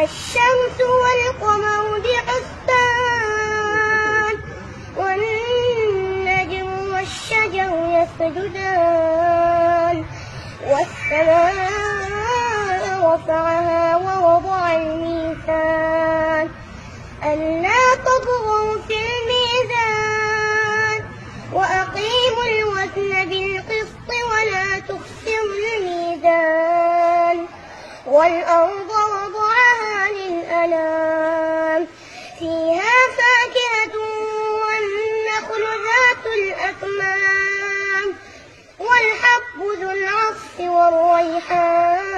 الشمس والقمر بحسبان والنجم والشجر يسجدان والسماء رفعها ووضع الميزان ألا تطغوا في الميزان وأقيموا الوزن بالقسط ولا تخسروا الميزان والأرض وضعها للأنام فيها فاكهة والنخل ذات الأكمام والحب ذو العصف والريحان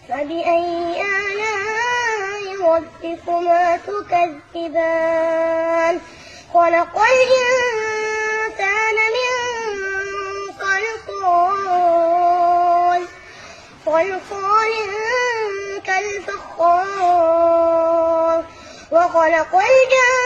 فبأي آلاء ربكما تكذبان خلق الإنسان من صلصال كالفخار وخلق الجن